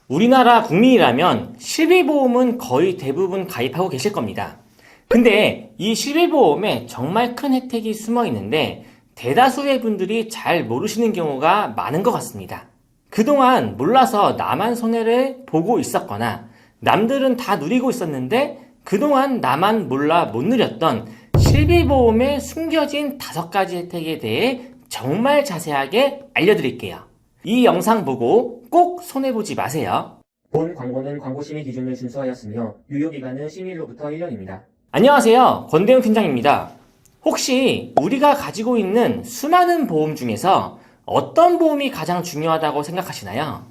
우리나라 국민이라면 실비보험은 거의 대부분 가입하고 계실 겁니다. 근데 이 실비보험에 정말 큰 혜택이 숨어 있는데 대다수의 분들이 잘 모르시는 경우가 많은 것 같습니다. 그동안 몰라서 나만 손해를 보고 있었거나 남들은 다 누리고 있었는데 그동안 나만 몰라 못 누렸던 실비보험에 숨겨진 5가지 혜택에 대해 정말 자세하게 알려드릴게요. 이 영상 보고 꼭 손해보지 마세요. 본 광고는 광고심의 기준을 준수하였으며 유효기간은 심의일로부터 1년입니다. 안녕하세요. 권대웅 팀장입니다. 혹시 우리가 가지고 있는 수많은 보험 중에서 어떤 보험이 가장 중요하다고 생각하시나요?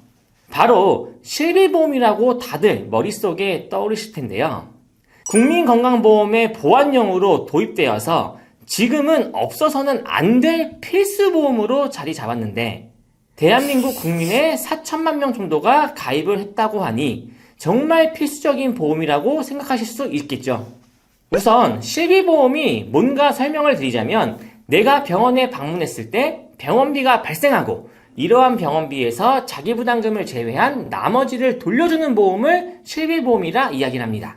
바로 실비보험이라고 다들 머릿속에 떠오르실 텐데요. 국민건강보험의 보완용으로 도입되어서 지금은 없어서는 안 될 필수보험으로 자리 잡았는데 대한민국 국민의 4천만 명 정도가 가입을 했다고 하니 정말 필수적인 보험이라고 생각하실 수 있겠죠. 우선 실비보험이 뭔가 설명을 드리자면 내가 병원에 방문했을 때 병원비가 발생하고 이러한 병원비에서 자기부담금을 제외한 나머지를 돌려주는 보험을 실비보험이라 이야기를 합니다.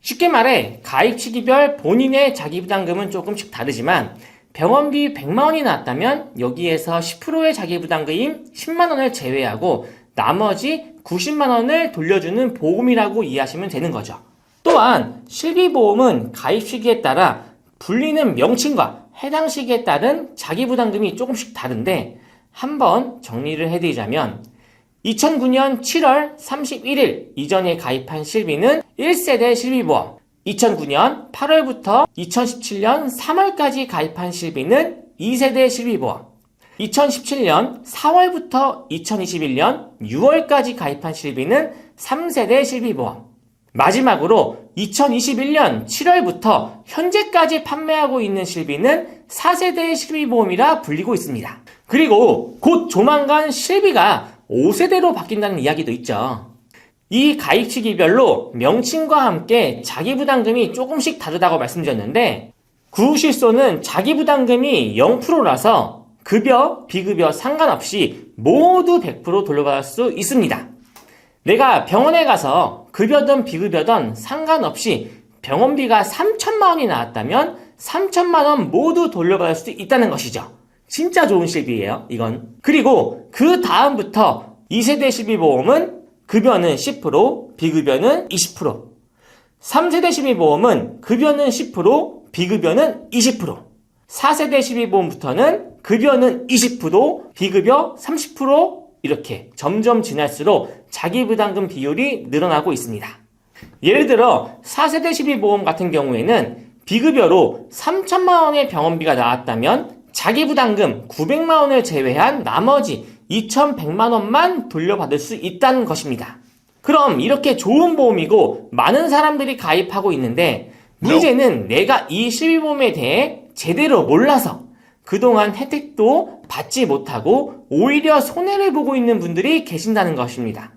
쉽게 말해 가입 시기별 본인의 자기부담금은 조금씩 다르지만 병원비 100만원이 나왔다면 여기에서 10%의 자기부담금인 10만원을 제외하고 나머지 90만원을 돌려주는 보험이라고 이해하시면 되는 거죠. 또한 실비보험은 가입 시기에 따라 불리는 명칭과 해당 시기에 따른 자기부담금이 조금씩 다른데 한번 정리를 해드리자면 2009년 7월 31일 이전에 가입한 실비는 1세대 실비보험, 2009년 8월부터 2017년 3월까지 가입한 실비는 2세대 실비보험, 2017년 4월부터 2021년 6월까지 가입한 실비는 3세대 실비보험, 마지막으로 2021년 7월부터 현재까지 판매하고 있는 실비는 4세대 실비보험이라 불리고 있습니다. 그리고 곧 조만간 실비가 5세대로 바뀐다는 이야기도 있죠. 이 가입 시기별로 명칭과 함께 자기부담금이 조금씩 다르다고 말씀드렸는데 구실소는 자기부담금이 0%라서 급여, 비급여 상관없이 모두 100% 돌려받을 수 있습니다. 내가 병원에 가서 급여든 비급여든 상관없이 병원비가 3천만 원이 나왔다면 3천만 원 모두 돌려받을 수 있다는 것이죠. 진짜 좋은 실비예요, 이건. 그리고 그 다음부터 2세대 실비보험은 급여는 10%, 비급여는 20%. 3세대 실비보험은 급여는 10%, 비급여는 20%. 4세대 실비보험부터는 급여는 20%, 비급여 30% 이렇게 점점 지날수록 자기부담금 비율이 늘어나고 있습니다. 예를 들어 4세대 실비보험 같은 경우에는 비급여로 3천만 원의 병원비가 나왔다면 자기부담금 900만 원을 제외한 나머지 2,100만 원만 돌려받을 수 있다는 것입니다. 그럼 이렇게 좋은 보험이고 많은 사람들이 가입하고 있는데 문제는 내가 이 실비보험에 대해 제대로 몰라서 그동안 혜택도 받지 못하고 오히려 손해를 보고 있는 분들이 계신다는 것입니다.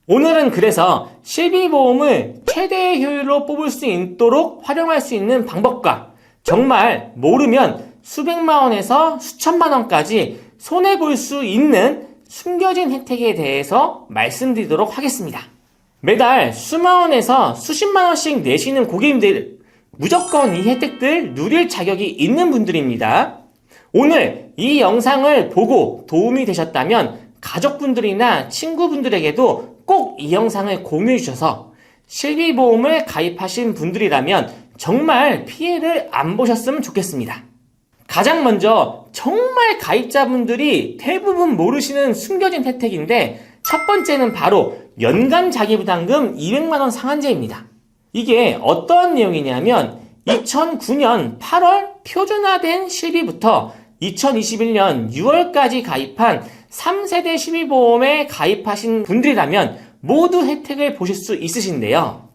오늘은 그래서 실비보험을 최대의 효율로 뽑을 수 있도록 활용할 수 있는 방법과 정말 모르면 수백만 원에서 수천만 원까지 손해볼 수 있는 숨겨진 혜택에 대해서 말씀드리도록 하겠습니다. 매달 수만 원에서 수십만 원씩 내시는 고객님들 무조건 이 혜택들 누릴 자격이 있는 분들입니다. 오늘 이 영상을 보고 도움이 되셨다면 가족분들이나 친구분들에게도 꼭 이 영상을 공유해 주셔서 실비보험을 가입하신 분들이라면 정말 피해를 안 보셨으면 좋겠습니다. 가장 먼저 정말 가입자분들이 대부분 모르시는 숨겨진 혜택인데 첫 번째는 바로 연간 자기부담금 200만원 상한제입니다. 이게 어떠한 내용이냐면 2009년 8월 표준화된 실비부터 2021년 6월까지 가입한 3세대 실비보험에 가입하신 분들이라면 모두 혜택을 보실 수 있으신데요.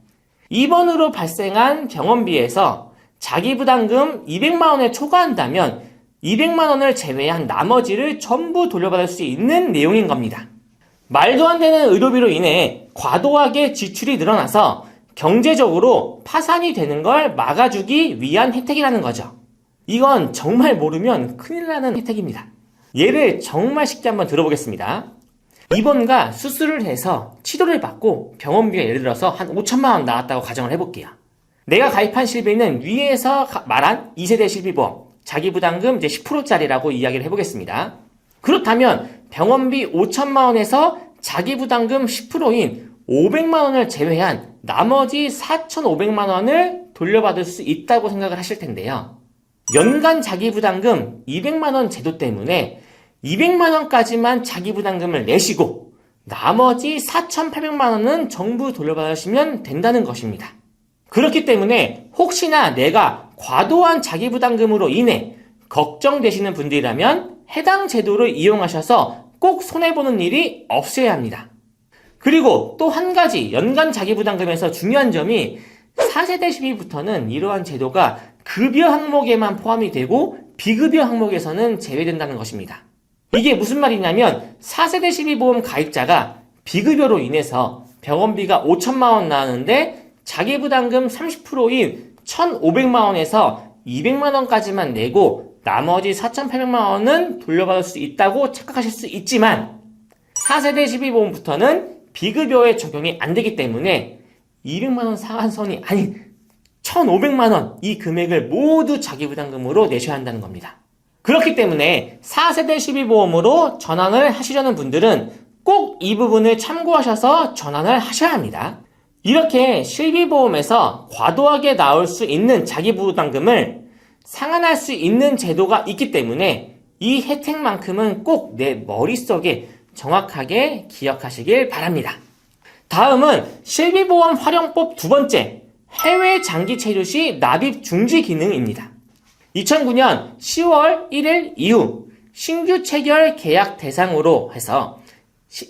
입원으로 발생한 병원비에서 자기부담금 200만원을 초과한다면 200만원을 제외한 나머지를 전부 돌려받을 수 있는 내용인 겁니다. 말도 안 되는 의료비로 인해 과도하게 지출이 늘어나서 경제적으로 파산이 되는 걸 막아주기 위한 혜택이라는 거죠. 이건 정말 모르면 큰일 나는 혜택입니다. 예를 정말 쉽게 한번 들어보겠습니다. 입원과 수술을 해서 치료를 받고 병원비가 예를 들어서 한 5천만 원 나왔다고 가정을 해볼게요. 내가 가입한 실비는 위에서 말한 2세대 실비보험, 자기부담금 이제 10%짜리라고 이야기를 해보겠습니다. 그렇다면 병원비 5천만 원에서 자기부담금 10%인 500만 원을 제외한 나머지 4,500만 원을 돌려받을 수 있다고 생각을 하실 텐데요. 연간 자기부담금 200만 원 제도 때문에 200만 원까지만 자기부담금을 내시고 나머지 4,800만 원은 정부 돌려받으시면 된다는 것입니다. 그렇기 때문에 혹시나 내가 과도한 자기부담금으로 인해 걱정되시는 분들이라면 해당 제도를 이용하셔서 꼭 손해보는 일이 없어야 합니다. 그리고 또 한 가지 연간 자기부담금에서 중요한 점이 4세대 시비부터는 이러한 제도가 급여 항목에만 포함이 되고 비급여 항목에서는 제외된다는 것입니다. 이게 무슨 말이냐면 4세대 시비보험 가입자가 비급여로 인해서 병원비가 5천만 원 나왔는데 자기부담금 30%인 1,500만 원에서 200만 원까지만 내고 나머지 4,800만 원은 돌려받을 수 있다고 착각하실 수 있지만 4세대 시비보험부터는 비급여에 적용이 안 되기 때문에 200만 원 상한선이 아닌 1,500만 원 이 금액을 모두 자기부담금으로 내셔야 한다는 겁니다. 그렇기 때문에 4세대 시비보험으로 전환을 하시려는 분들은 꼭 이 부분을 참고하셔서 전환을 하셔야 합니다. 이렇게 실비보험에서 과도하게 나올 수 있는 자기부담금을 상환할 수 있는 제도가 있기 때문에 이 혜택만큼은 꼭 내 머릿속에 정확하게 기억하시길 바랍니다. 다음은 실비보험 활용법 두 번째, 해외 장기 체류 시 납입 중지 기능입니다. 2009년 10월 1일 이후 신규 체결 계약 대상으로 해서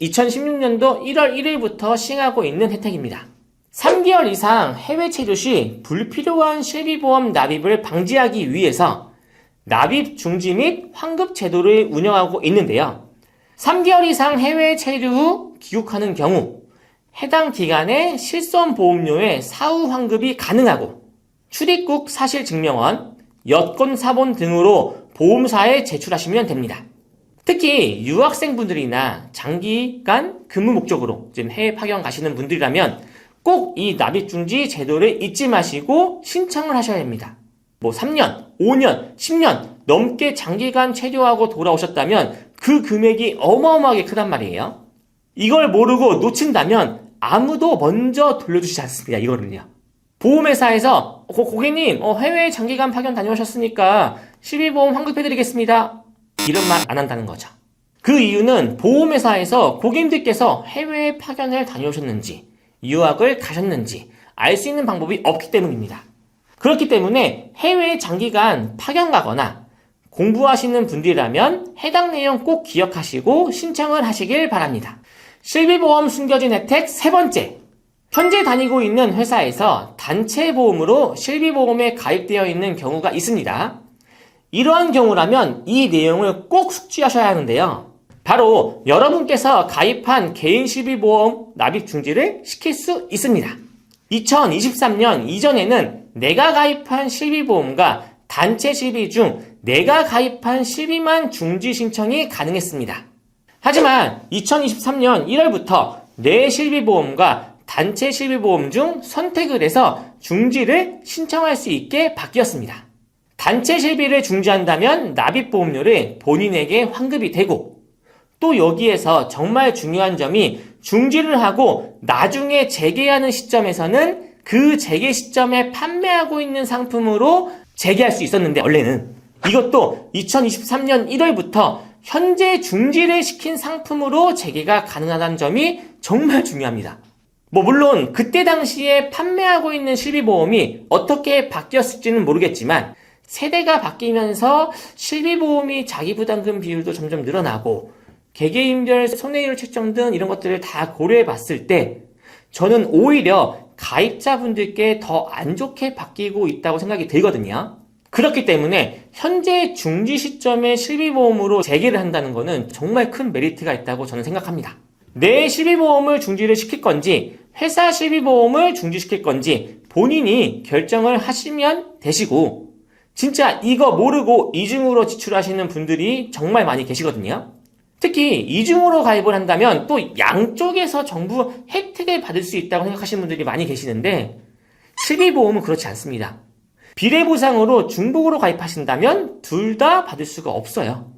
2016년도 1월 1일부터 시행하고 있는 혜택입니다. 3개월 이상 해외 체류 시 불필요한 실비보험 납입을 방지하기 위해서 납입 중지 및 환급 제도를 운영하고 있는데요. 3개월 이상 해외 체류 후 귀국하는 경우 해당 기간에 실손 보험료의 사후 환급이 가능하고 출입국 사실 증명원, 여권 사본 등으로 보험사에 제출하시면 됩니다. 특히 유학생분들이나 장기간 근무 목적으로 지금 해외 파견 가시는 분들이라면 꼭 이 납입 중지 제도를 잊지 마시고 신청을 하셔야 합니다. 3년, 5년, 10년 넘게 장기간 체류하고 돌아오셨다면 그 금액이 어마어마하게 크단 말이에요. 이걸 모르고 놓친다면 아무도 먼저 돌려주시지 않습니다. 이거를요. 보험회사에서 고객님 해외 장기간 파견 다녀오셨으니까 실비보험 환급해드리겠습니다. 이런 말 안 한다는 거죠. 그 이유는 보험회사에서 고객님들께서 해외 파견을 다녀오셨는지 유학을 가셨는지 알 수 있는 방법이 없기 때문입니다. 그렇기 때문에 해외 장기간 파견 가거나 공부하시는 분들이라면 해당 내용 꼭 기억하시고 신청을 하시길 바랍니다. 실비보험 숨겨진 혜택 세 번째, 현재 다니고 있는 회사에서 단체 보험으로 실비보험에 가입되어 있는 경우가 있습니다. 이러한 경우라면 이 내용을 꼭 숙지하셔야 하는데요. 바로 여러분께서 가입한 개인 실비보험 납입 중지를 시킬 수 있습니다. 2023년 이전에는 내가 가입한 실비보험과 단체 실비 중 내가 가입한 실비만 중지 신청이 가능했습니다. 하지만 2023년 1월부터 내 실비보험과 단체 실비보험 중 선택을 해서 중지를 신청할 수 있게 바뀌었습니다. 단체 실비를 중지한다면 납입보험료를 본인에게 환급이 되고 또 여기에서 정말 중요한 점이 중지를 하고 나중에 재개하는 시점에서는 그 재개 시점에 판매하고 있는 상품으로 재개할 수 있었는데 원래는 이것도 2023년 1월부터 현재 중지를 시킨 상품으로 재개가 가능하다는 점이 정말 중요합니다. 물론 그때 당시에 판매하고 있는 실비보험이 어떻게 바뀌었을지는 모르겠지만 세대가 바뀌면서 실비보험이 자기부담금 비율도 점점 늘어나고 개개인별 손해율 책정 등 이런 것들을 다 고려해 봤을 때 저는 오히려 가입자분들께 더 안 좋게 바뀌고 있다고 생각이 들거든요. 그렇기 때문에 현재 중지 시점에 실비보험으로 재개를 한다는 것은 정말 큰 메리트가 있다고 저는 생각합니다. 내 실비보험을 중지를 시킬 건지 회사 실비보험을 중지시킬 건지 본인이 결정을 하시면 되시고 진짜 이거 모르고 이중으로 지출하시는 분들이 정말 많이 계시거든요. 특히 이중으로 가입을 한다면 또 양쪽에서 정부 혜택을 받을 수 있다고 생각하시는 분들이 많이 계시는데 실비보험은 그렇지 않습니다. 비례보상으로 중복으로 가입하신다면 둘 다 받을 수가 없어요.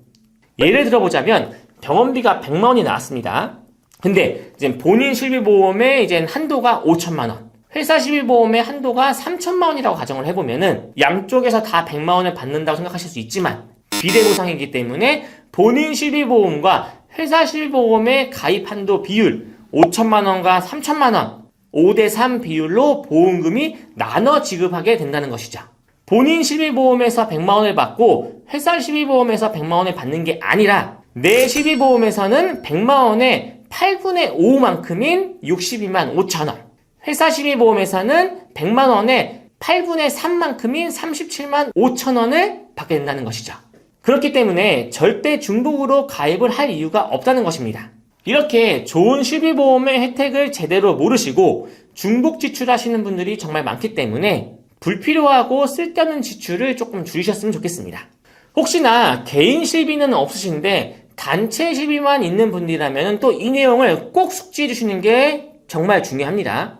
예를 들어보자면 병원비가 100만 원이 나왔습니다. 근데 이제 본인 실비보험의 이제 한도가 5천만 원, 회사 실비보험의 한도가 3천만 원이라고 가정을 해보면은 양쪽에서 다 100만 원을 받는다고 생각하실 수 있지만 비례보상이기 때문에 본인 실비보험과 회사 실비보험의 가입 한도 비율 5천만 원과 3천만 원 5대3 비율로 보험금이 나눠 지급하게 된다는 것이죠. 본인 실비보험에서 100만 원을 받고 회사 실비보험에서 100만 원을 받는 게 아니라 내 실비보험에서는 100만 원의 8분의 5만큼인 62만 5천 원, 회사 실비보험에서는 100만 원의 8분의 3만큼인 37만 5천 원을 받게 된다는 것이죠. 그렇기 때문에 절대 중복으로 가입을 할 이유가 없다는 것입니다. 이렇게 좋은 실비보험의 혜택을 제대로 모르시고 중복 지출하시는 분들이 정말 많기 때문에 불필요하고 쓸데없는 지출을 조금 줄이셨으면 좋겠습니다. 혹시나 개인 실비는 없으신데 단체 실비만 있는 분들이라면 또 이 내용을 꼭 숙지해 주시는 게 정말 중요합니다.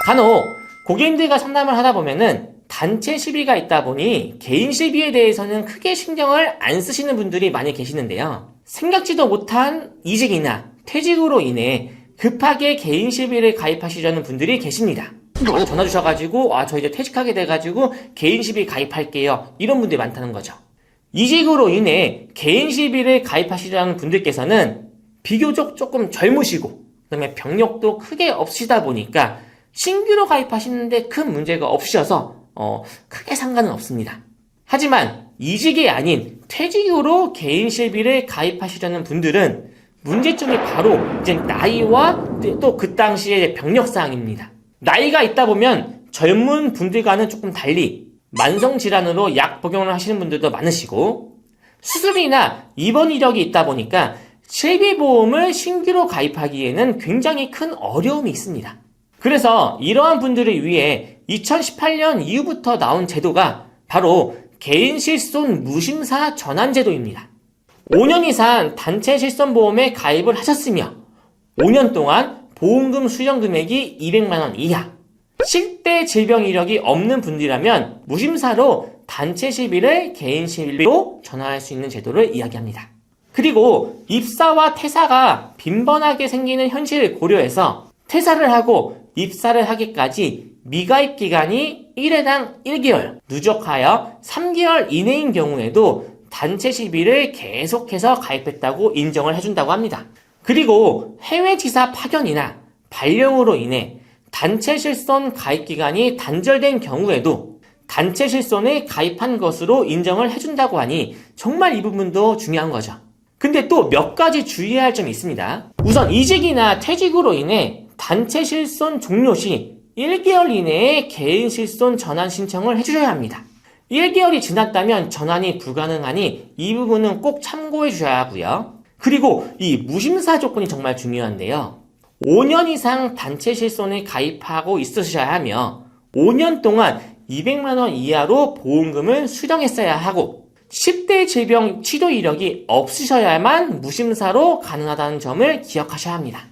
간혹 고객님들과 상담을 하다 보면은 단체 실비가 있다 보니 개인 실비에 대해서는 크게 신경을 안 쓰시는 분들이 많이 계시는데요. 생각지도 못한 이직이나 퇴직으로 인해 급하게 개인 실비를 가입하시려는 분들이 계십니다. 전화 주셔가지고 저 이제 퇴직하게 돼가지고 개인 실비 가입할게요. 이런 분들이 많다는 거죠. 이직으로 인해 개인 실비를 가입하시려는 분들께서는 비교적 조금 젊으시고 그다음에 병력도 크게 없으시다 보니까 신규로 가입하시는데 큰 문제가 없으셔서 크게 상관은 없습니다. 하지만 이직이 아닌 퇴직으로 개인 실비를 가입하시려는 분들은 문제점이 바로 이제 나이와 또 그 당시의 병력사항입니다. 나이가 있다 보면 젊은 분들과는 조금 달리 만성질환으로 약 복용을 하시는 분들도 많으시고 수술이나 입원 이력이 있다 보니까 실비보험을 신규로 가입하기에는 굉장히 큰 어려움이 있습니다. 그래서 이러한 분들을 위해 2018년 이후부터 나온 제도가 바로 개인 실손 무심사 전환 제도입니다. 5년 이상 단체 실손보험에 가입을 하셨으며 5년 동안 보험금 수령 금액이 200만 원 이하, 실대 질병 이력이 없는 분들이라면 무심사로 단체 실비를 개인 실비로 전환할 수 있는 제도를 이야기합니다. 그리고 입사와 퇴사가 빈번하게 생기는 현실을 고려해서 퇴사를 하고 입사를 하기까지 미가입 기간이 1회당 1개월, 누적하여 3개월 이내인 경우에도 단체 실비를 계속해서 가입했다고 인정을 해준다고 합니다. 그리고 해외 지사 파견이나 발령으로 인해 단체 실손 가입 기간이 단절된 경우에도 단체 실손에 가입한 것으로 인정을 해준다고 하니 정말 이 부분도 중요한 거죠. 근데 또 몇 가지 주의해야 할 점이 있습니다. 우선 이직이나 퇴직으로 인해 단체 실손 종료 시 1개월 이내에 개인 실손 전환 신청을 해주셔야 합니다. 1개월이 지났다면 전환이 불가능하니 이 부분은 꼭 참고해 주셔야 하고요. 그리고 이 무심사 조건이 정말 중요한데요. 5년 이상 단체 실손에 가입하고 있으셔야 하며 5년 동안 200만 원 이하로 보험금을 수령했어야 하고 10대 질병 치료 이력이 없으셔야만 무심사로 가능하다는 점을 기억하셔야 합니다.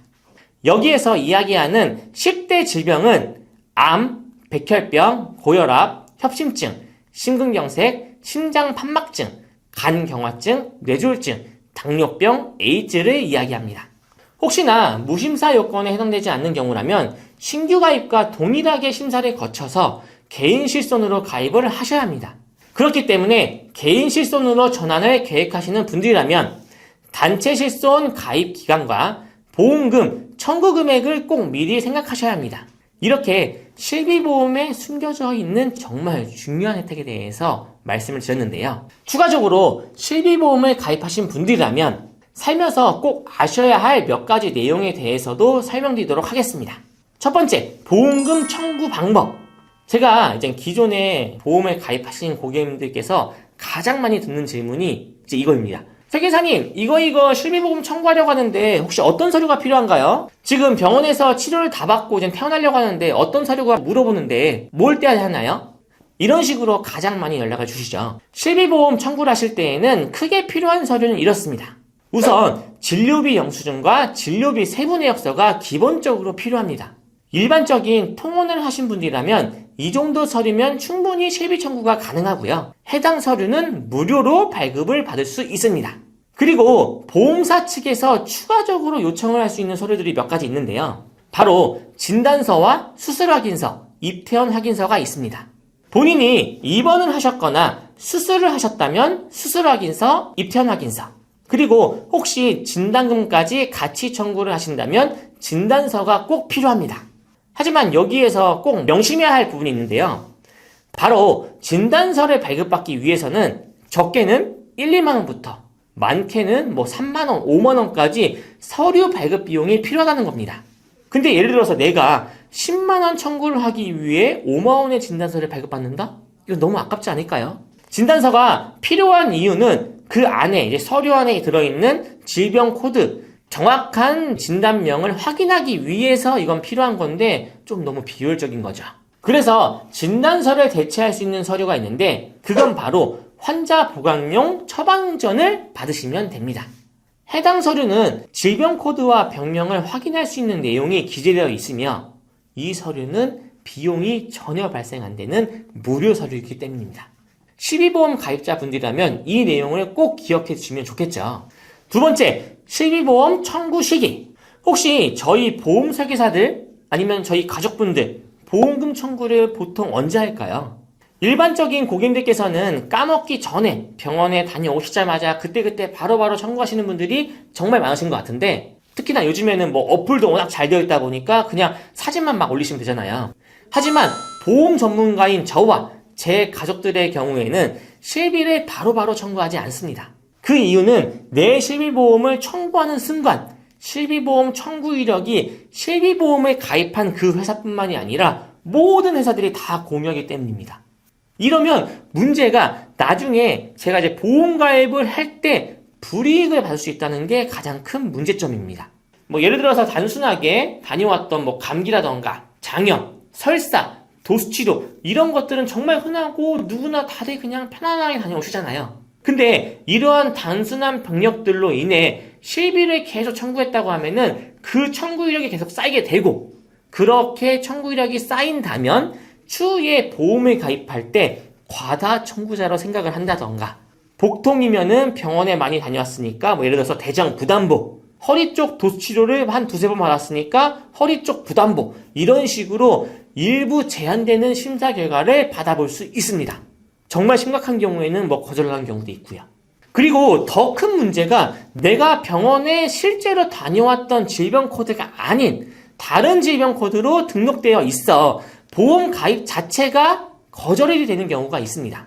여기에서 이야기하는 10대 질병은 암, 백혈병, 고혈압, 협심증, 심근경색, 심장판막증, 간경화증, 뇌졸중, 당뇨병, 에이즈를 이야기합니다. 혹시나 무심사 요건에 해당되지 않는 경우라면 신규 가입과 동일하게 심사를 거쳐서 개인 실손으로 가입을 하셔야 합니다. 그렇기 때문에 개인 실손으로 전환을 계획하시는 분들이라면 단체 실손 가입 기간과 보험금 청구 금액을 꼭 미리 생각하셔야 합니다. 이렇게 실비보험에 숨겨져 있는 정말 중요한 혜택에 대해서 말씀을 드렸는데요. 추가적으로 실비보험을 가입하신 분들이라면 살면서 꼭 아셔야 할 몇 가지 내용에 대해서도 설명드리도록 하겠습니다. 첫 번째, 보험금 청구 방법. 제가 이제 기존에 보험을 가입하신 고객님들께서 가장 많이 듣는 질문이 이제 이거입니다. 설계사님, 이거 실비보험 청구하려고 하는데 혹시 어떤 서류가 필요한가요? 지금 병원에서 치료를 다 받고 이제 퇴원하려고 하는데 어떤 서류가 물어보는데 뭘 떼야 하나요? 이런 식으로 가장 많이 연락을 주시죠. 실비보험 청구를 하실 때에는 크게 필요한 서류는 이렇습니다. 우선 진료비 영수증과 진료비 세부 내역서가 기본적으로 필요합니다. 일반적인 통원을 하신 분들이라면 이 정도 서류면 충분히 실비 청구가 가능하고요. 해당 서류는 무료로 발급을 받을 수 있습니다. 그리고 보험사 측에서 추가적으로 요청을 할 수 있는 서류들이 몇 가지 있는데요. 바로 진단서와 수술 확인서, 입퇴원 확인서가 있습니다. 본인이 입원을 하셨거나 수술을 하셨다면 수술 확인서, 입퇴원 확인서, 그리고 혹시 진단금까지 같이 청구를 하신다면 진단서가 꼭 필요합니다. 하지만 여기에서 꼭 명심해야 할 부분이 있는데요. 바로 진단서를 발급받기 위해서는 적게는 1, 2만 원부터 많게는 3만 원, 5만 원까지 서류 발급 비용이 필요하다는 겁니다. 근데 예를 들어서 내가 10만 원 청구를 하기 위해 5만 원의 진단서를 발급받는다? 이거 너무 아깝지 않을까요? 진단서가 필요한 이유는 그 안에 이제 서류 안에 들어있는 질병 코드, 정확한 진단명을 확인하기 위해서 이건 필요한 건데 좀 너무 비효율적인 거죠. 그래서 진단서를 대체할 수 있는 서류가 있는데 그건 바로 환자 보강용 처방전을 받으시면 됩니다. 해당 서류는 질병 코드와 병명을 확인할 수 있는 내용이 기재되어 있으며 이 서류는 비용이 전혀 발생 안 되는 무료 서류이기 때문입니다. 실비보험 가입자분들이라면 이 내용을 꼭 기억해 주시면 좋겠죠. 두 번째, 실비보험 청구 시기. 혹시 저희 보험 설계사들 아니면 저희 가족분들 보험금 청구를 보통 언제 할까요? 일반적인 고객님들께서는 까먹기 전에 병원에 다녀오시자마자 그때그때 바로바로 청구하시는 분들이 정말 많으신 것 같은데 특히나 요즘에는 어플도 워낙 잘 되어 있다 보니까 그냥 사진만 막 올리시면 되잖아요. 하지만 보험 전문가인 저와 제 가족들의 경우에는 실비를 바로바로 청구하지 않습니다. 그 이유는 내 실비보험을 청구하는 순간 실비보험 청구 이력이 실비보험에 가입한 그 회사뿐만이 아니라 모든 회사들이 다 공유하기 때문입니다. 이러면 문제가 나중에 제가 이제 보험 가입을 할 때 불이익을 받을 수 있다는 게 가장 큰 문제점입니다. 예를 들어서 단순하게 다녀왔던 감기라던가 장염, 설사, 도수치료 이런 것들은 정말 흔하고 누구나 다들 그냥 편안하게 다녀오시잖아요. 근데 이러한 단순한 병력들로 인해 실비를 계속 청구했다고 하면은 그 청구 이력이 계속 쌓이게 되고 그렇게 청구 이력이 쌓인다면 추후에 보험을 가입할 때 과다 청구자로 생각을 한다던가 복통이면은 병원에 많이 다녀왔으니까 예를 들어서 대장 부담보, 허리 쪽 도수 치료를 한 두세 번 받았으니까 허리 쪽 부담보 이런 식으로 일부 제한되는 심사 결과를 받아볼 수 있습니다. 정말 심각한 경우에는 거절하는 경우도 있고요. 그리고 더 큰 문제가 내가 병원에 실제로 다녀왔던 질병 코드가 아닌 다른 질병 코드로 등록되어 있어 보험 가입 자체가 거절이 되는 경우가 있습니다.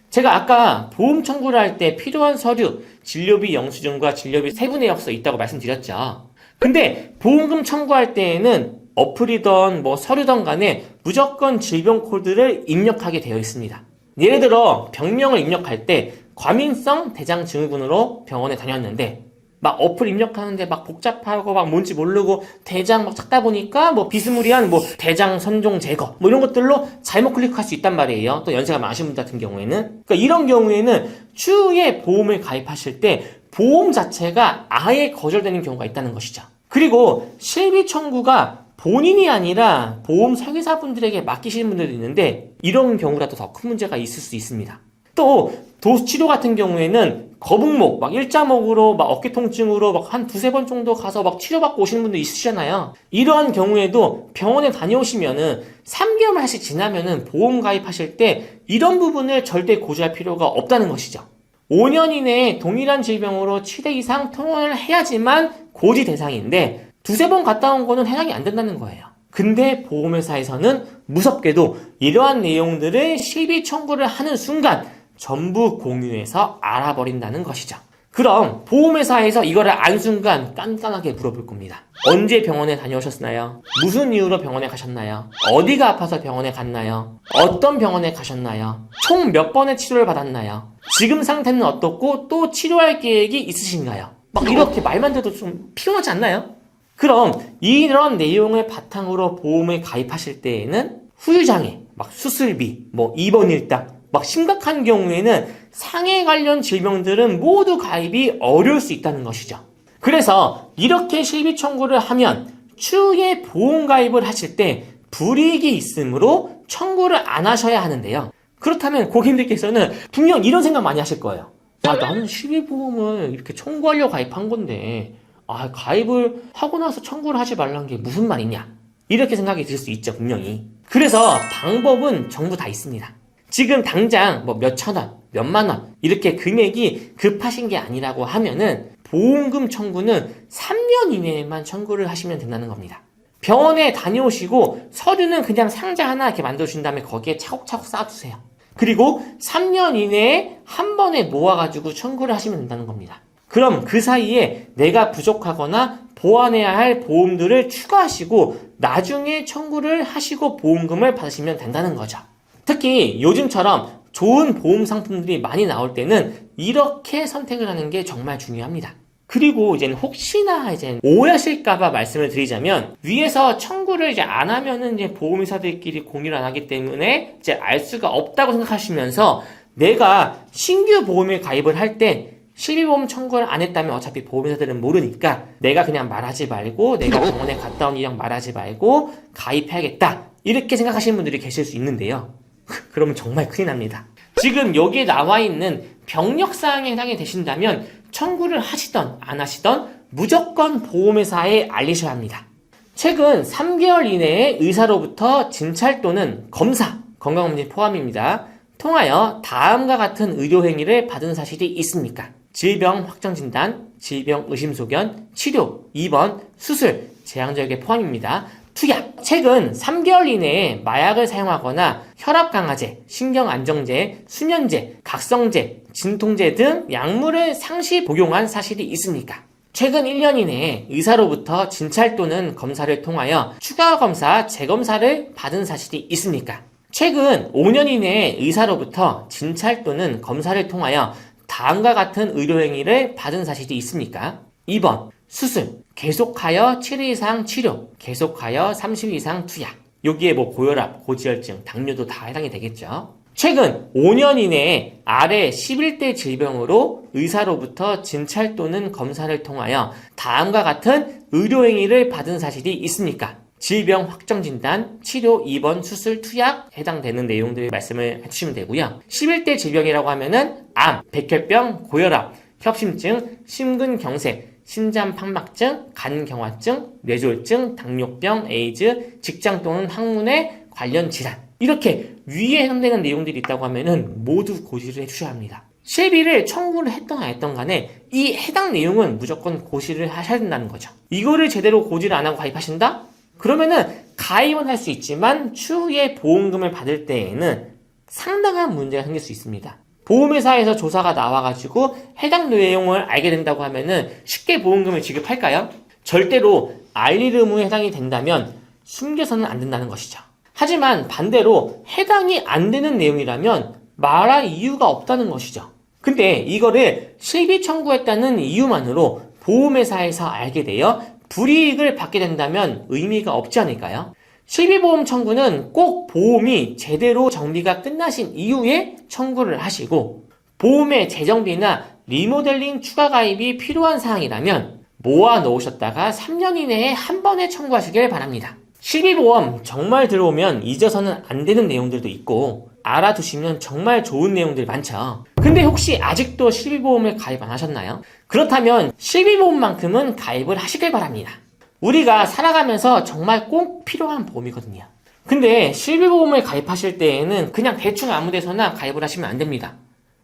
제가 아까 보험 청구를 할 때 필요한 서류, 진료비 영수증과 진료비 세부 내역서 있다고 말씀드렸죠. 근데 보험금 청구할 때에는 어플이든 서류든 간에 무조건 질병 코드를 입력하게 되어 있습니다. 예를 들어 병명을 입력할 때 과민성 대장증후군으로 병원에 다녔는데 어플 입력하는데 복잡하고 뭔지 모르고 대장 찾다 보니까 비스무리한 대장 선종 제거 이런 것들로 잘못 클릭할 수 있단 말이에요. 또 연세가 많으신 분 같은 경우에는. 그러니까 이런 경우에는 추후에 보험을 가입하실 때 보험 자체가 아예 거절되는 경우가 있다는 것이죠. 그리고 실비 청구가 본인이 아니라 보험 설계사분들에게 맡기시는 분들도 있는데 이런 경우라도 더 큰 문제가 있을 수 있습니다. 또 도수치료 같은 경우에는 거북목, 일자목으로 어깨 통증으로 한 두세 번 정도 가서 치료받고 오시는 분도 있으시잖아요. 이러한 경우에도 병원에 다녀오시면은 3개월씩 지나면은 보험 가입하실 때 이런 부분을 절대 고지할 필요가 없다는 것이죠. 5년 이내에 동일한 질병으로 7회 이상 통원을 해야지만 고지 대상인데 두세 번 갔다 온 거는 해당이 안 된다는 거예요. 근데 보험회사에서는 무섭게도 이러한 내용들을 실비 청구를 하는 순간 전부 공유해서 알아버린다는 것이죠. 그럼 보험회사에서 이거를 안 순간 깐깐하게 물어볼 겁니다. 언제 병원에 다녀오셨나요? 무슨 이유로 병원에 가셨나요? 어디가 아파서 병원에 갔나요? 어떤 병원에 가셨나요? 총 몇 번의 치료를 받았나요? 지금 상태는 어떻고 또 치료할 계획이 있으신가요? 이렇게 말만 들어도 좀 피곤하지 않나요? 그럼 이런 내용을 바탕으로 보험을 가입하실 때에는 후유장애, 수술비, 입원 일당, 막 심각한 경우에는 상해 관련 질병들은 모두 가입이 어려울 수 있다는 것이죠. 그래서 이렇게 실비 청구를 하면 추후에 보험 가입을 하실 때 불이익이 있으므로 청구를 안 하셔야 하는데요. 그렇다면 고객님들께서는 분명 이런 생각 많이 하실 거예요. 나는 실비보험을 이렇게 청구하려고 가입한 건데 가입을 하고 나서 청구를 하지 말라는 게 무슨 말이냐, 이렇게 생각이 들 수 있죠, 분명히. 그래서 방법은 전부 다 있습니다. 지금 당장 몇천 원, 몇만 원 이렇게 금액이 급하신 게 아니라고 하면은 보험금 청구는 3년 이내에만 청구를 하시면 된다는 겁니다. 병원에 다녀오시고 서류는 그냥 상자 하나 이렇게 만들어주신 다음에 거기에 차곡차곡 쌓아두세요. 그리고 3년 이내에 한 번에 모아가지고 청구를 하시면 된다는 겁니다. 그럼 그 사이에 내가 부족하거나 보완해야 할 보험들을 추가하시고 나중에 청구를 하시고 보험금을 받으시면 된다는 거죠. 특히 요즘처럼 좋은 보험 상품들이 많이 나올 때는 이렇게 선택을 하는 게 정말 중요합니다. 그리고 이제 혹시나 오해하실까봐 말씀을 드리자면, 위에서 청구를 안 하면은 보험회사들끼리 공유를 안 하기 때문에 알 수가 없다고 생각하시면서 내가 신규 보험에 가입을 할 때 실비보험 청구를 안 했다면 어차피 보험회사들은 모르니까 내가 그냥 말하지 말고, 내가 병원에 갔다 온 이랑 말하지 말고 가입해야겠다, 이렇게 생각하시는 분들이 계실 수 있는데요. 그러면 정말 큰일 납니다. 지금 여기에 나와 있는 병력사항에 해당이 되신다면 청구를 하시던 안 하시던 무조건 보험회사에 알리셔야 합니다. 최근 3개월 이내에 의사로부터 진찰 또는 검사, 건강검진 포함입니다, 통하여 다음과 같은 의료행위를 받은 사실이 있습니까? 질병 확정진단, 질병 의심소견, 치료, 입원, 수술, 제왕절개 포함입니다. 투약, 최근 3개월 이내에 마약을 사용하거나 혈압 강화제, 신경 안정제, 수면제, 각성제, 진통제 등 약물을 상시 복용한 사실이 있습니까? 최근 1년 이내에 의사로부터 진찰 또는 검사를 통하여 추가 검사, 재검사를 받은 사실이 있습니까? 최근 5년 이내에 의사로부터 진찰 또는 검사를 통하여 다음과 같은 의료행위를 받은 사실이 있습니까? 2번, 수술, 계속하여 7일 이상 치료, 계속하여 30일 이상 투약. 여기에 고혈압, 고지혈증, 당뇨도 다 해당이 되겠죠. 최근 5년 이내에 아래 11대 질병으로 의사로부터 진찰 또는 검사를 통하여 다음과 같은 의료행위를 받은 사실이 있습니까? 질병 확정진단, 치료, 입원, 수술, 투약 해당되는 내용들 말씀을 해주시면 되고요. 11대 질병이라고 하면은 암, 백혈병, 고혈압, 협심증, 심근경색, 심장팍막증, 간경화증, 뇌졸중, 당뇨병, 에이즈, 직장 또는 학문의 관련 질환, 이렇게 위에 해당되는 내용들이 있다고 하면은 모두 고지를 해주셔야 합니다. 실비를 청구를 했던 안 했던 간에 이 해당 내용은 무조건 고지를 하셔야 된다는 거죠. 이거를 제대로 고지를 안 하고 가입하신다? 그러면은 가입은 할 수 있지만 추후에 보험금을 받을 때에는 상당한 문제가 생길 수 있습니다. 보험회사에서 조사가 나와가지고 해당 내용을 알게 된다고 하면은 쉽게 보험금을 지급할까요? 절대로 알릴 의무에 해당이 된다면 숨겨서는 안 된다는 것이죠. 하지만 반대로 해당이 안 되는 내용이라면 말할 이유가 없다는 것이죠. 근데 이거를 실비 청구했다는 이유만으로 보험회사에서 알게 되어 불이익을 받게 된다면 의미가 없지 않을까요? 실비보험 청구는 꼭 보험이 제대로 정비가 끝나신 이후에 청구를 하시고, 보험의 재정비나 리모델링 추가 가입이 필요한 사항이라면 모아 놓으셨다가 3년 이내에 한 번에 청구하시길 바랍니다. 실비보험 정말 들어오면 잊어서는 안 되는 내용들도 있고 알아두시면 정말 좋은 내용들 많죠. 근데 혹시 아직도 실비보험을 가입 안 하셨나요? 그렇다면 실비보험만큼은 가입을 하시길 바랍니다. 우리가 살아가면서 정말 꼭 필요한 보험이거든요. 근데 실비보험을 가입하실 때에는 그냥 대충 아무 데서나 가입을 하시면 안 됩니다.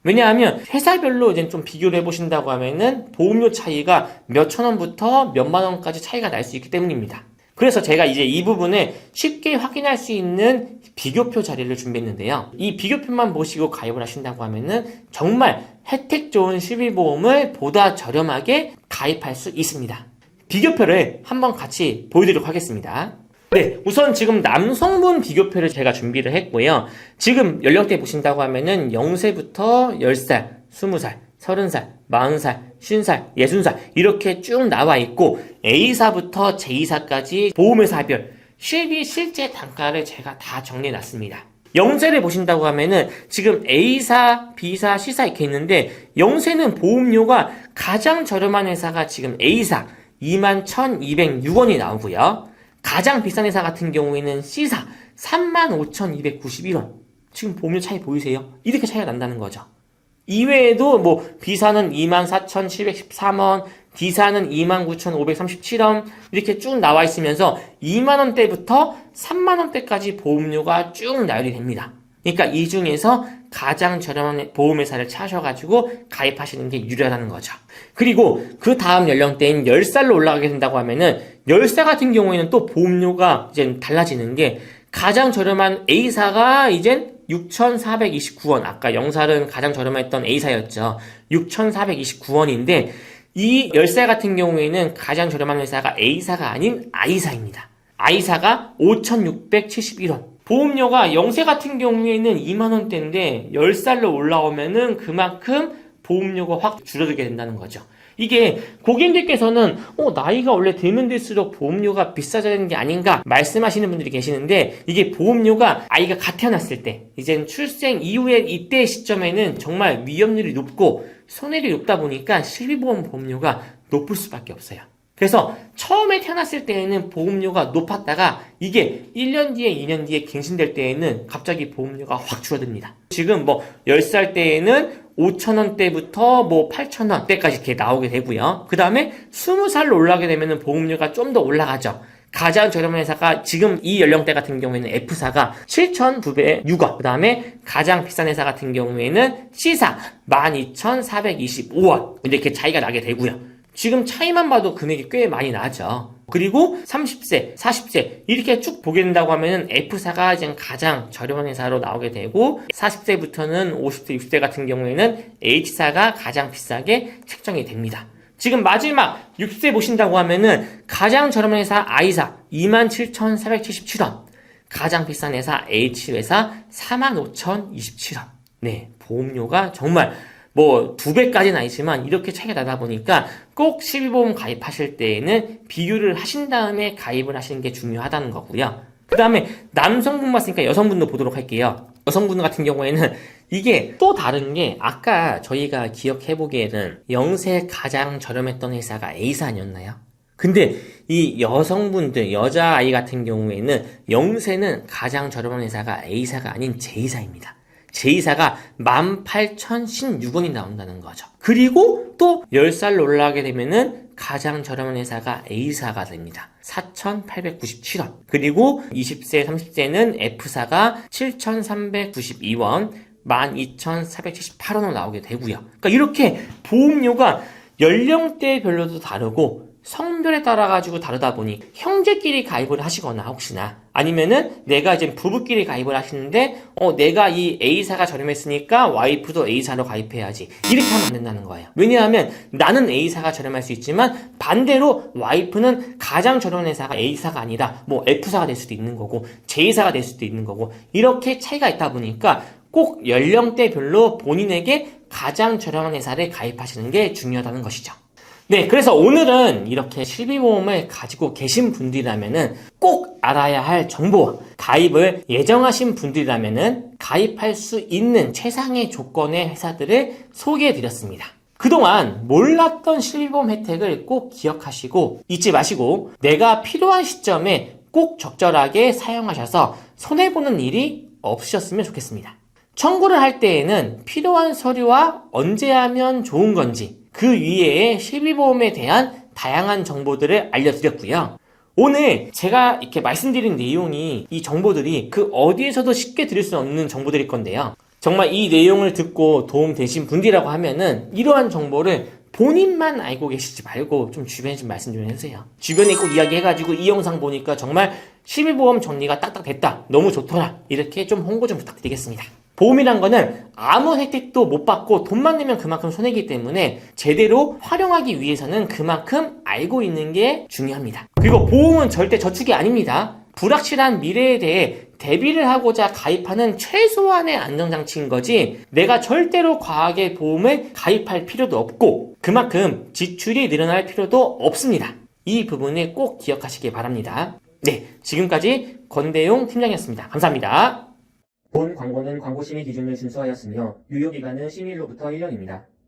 왜냐하면 회사별로 이제 좀 비교를 해보신다고 하면은 보험료 차이가 몇천 원부터 몇만 원까지 차이가 날 수 있기 때문입니다. 그래서 제가 이제 이 부분을 쉽게 확인할 수 있는 비교표 자료를 준비했는데요. 이 비교표만 보시고 가입을 하신다고 하면은 정말 혜택 좋은 실비보험을 보다 저렴하게 가입할 수 있습니다. 비교표를 한번 같이 보여드리도록 하겠습니다. 네, 우선 지금 남성분 비교표를 제가 준비를 했고요. 지금 연령대 보신다고 하면은 0세부터 10살, 20살, 30살, 40살, 50살, 60살 이렇게 쭉 나와 있고 A사부터 J사까지 보험회사별 실비 실제 단가를 제가 다 정리해 놨습니다. 영세를 보신다고 하면은 지금 A사, B사, C사 이렇게 있는데 영세는 보험료가 가장 저렴한 회사가 지금 A사 21,206원이 나오고요. 가장 비싼 회사 같은 경우에는 C사 35,291원. 지금 보험료 차이 보이세요? 이렇게 차이가 난다는 거죠. 이외에도 뭐 B사는 24,713원, D사는 29,537원 이렇게 쭉 나와 있으면서 2만원대부터 3만원대까지 보험료가 쭉 나열이 됩니다. 그러니까 이 중에서 가장 저렴한 보험회사를 찾아가지고 가입하시는 게 유리하다는 거죠. 그리고 그 다음 연령대인 10살로 올라가게 된다고 하면은 10살 같은 경우에는 또 보험료가 이제 달라지는 게 가장 저렴한 A사가 이젠 6,429원. 아까 영살은 가장 저렴했던 A사였죠. 6,429원인데 이 10살 같은 경우에는 가장 저렴한 회사가 A사가 아닌 I사입니다. I사가 5,671원. 보험료가 영세 같은 경우에는 2만원대인데 10살로 올라오면은 그만큼 보험료가 확 줄어들게 된다는 거죠. 이게 고객님들께서는 나이가 원래 들면 들수록 보험료가 비싸지는 게 아닌가 말씀하시는 분들이 계시는데 이게 보험료가 아이가 갓 태어났을 때 이제 출생 이후에 이때 시점에는 정말 위험률이 높고 손해율이 높다 보니까 실비보험 보험료가 높을 수밖에 없어요. 그래서 처음에 태어났을 때에는 보험료가 높았다가 이게 1년 뒤에 2년 뒤에 갱신될 때에는 갑자기 보험료가 확 줄어듭니다. 지금 10살 때에는 5,000원대부터 8,000원대까지 이렇게 나오게 되고요. 그 다음에 20살로 올라가게 되면 보험료가 좀 더 올라가죠. 가장 저렴한 회사가 지금 이 연령대 같은 경우에는 F사가 7,906원. 그 다음에 가장 비싼 회사 같은 경우에는 C사 12,425원. 이렇게 차이가 나게 되고요. 지금 차이만 봐도 금액이 꽤 많이 나죠. 그리고 30세, 40세 이렇게 쭉 보게 된다고 하면은 F사가 지금 가장 저렴한 회사로 나오게 되고 40세부터는 50세, 60세 같은 경우에는 H사가 가장 비싸게 책정이 됩니다. 지금 마지막 60세 보신다고 하면은 가장 저렴한 회사 I사 27,477원, 가장 비싼 회사 H회사 45,027원. 네, 보험료가 정말 2배까지는 아니지만 이렇게 차이가 나다 보니까 꼭 실비보험 가입하실 때에는 비교를 하신 다음에 가입을 하시는 게 중요하다는 거고요. 그 다음에 남성분 봤으니까 여성분도 보도록 할게요. 여성분 같은 경우에는 이게 또 다른 게 아까 저희가 기억해보기에는 영세 가장 저렴했던 회사가 A사 아니었나요? 근데 이 여성분들, 여자아이 같은 경우에는 영세는 가장 저렴한 회사가 A사가 아닌 J사입니다. J사가 18,016원이 나온다는 거죠. 그리고 또 10살로 올라가게 되면은 가장 저렴한 회사가 A사가 됩니다. 4,897원. 그리고 20세, 30세는 F사가 7,392원, 12,478원으로 나오게 되고요. 그러니까 이렇게 보험료가 연령대별로도 다르고 성별에 따라 가지고 다르다 보니 형제끼리 가입을 하시거나 혹시나 아니면은 내가 이제 부부끼리 가입을 하시는데 내가 이 A사가 저렴했으니까 와이프도 A사로 가입해야지 이렇게 하면 안 된다는 거예요. 왜냐하면 나는 A사가 저렴할 수 있지만 반대로 와이프는 가장 저렴한 회사가 A사가 아니라 F사가 될 수도 있는 거고 J사가 될 수도 있는 거고 이렇게 차이가 있다 보니까 꼭 연령대별로 본인에게 가장 저렴한 회사를 가입하시는 게 중요하다는 것이죠. 네, 그래서 오늘은 이렇게 실비보험을 가지고 계신 분들이라면은 꼭 알아야 할 정보와 가입을 예정하신 분들이라면은 가입할 수 있는 최상의 조건의 회사들을 소개해 드렸습니다. 그동안 몰랐던 실비보험 혜택을 꼭 기억하시고 잊지 마시고 내가 필요한 시점에 꼭 적절하게 사용하셔서 손해보는 일이 없으셨으면 좋겠습니다. 청구를 할 때에는 필요한 서류와 언제 하면 좋은 건지 그 위에 실비보험에 대한 다양한 정보들을 알려드렸고요. 오늘 제가 이렇게 말씀드린 내용이 이 정보들이 그 어디에서도 쉽게 들을 수 없는 정보들일 건데요. 정말 이 내용을 듣고 도움 되신 분들이라고 하면은 이러한 정보를 본인만 알고 계시지 말고 좀 주변에 좀 말씀 좀 해주세요. 주변에 꼭 이야기해가지고 이 영상 보니까 정말 실비보험 정리가 딱딱 됐다. 너무 좋더라. 이렇게 좀 홍보 좀 부탁드리겠습니다. 보험이란 거는 아무 혜택도 못 받고 돈만 내면 그만큼 손해이기 때문에 제대로 활용하기 위해서는 그만큼 알고 있는 게 중요합니다. 그리고 보험은 절대 저축이 아닙니다. 불확실한 미래에 대해 대비를 하고자 가입하는 최소한의 안전장치인 거지 내가 절대로 과하게 보험을 가입할 필요도 없고 그만큼 지출이 늘어날 필요도 없습니다. 이 부분을 꼭 기억하시기 바랍니다. 네, 지금까지 권대용 팀장이었습니다. 감사합니다. 본 광고는 광고심의 기준을 준수하였으며 유효기간은 심의일로부터 1년입니다.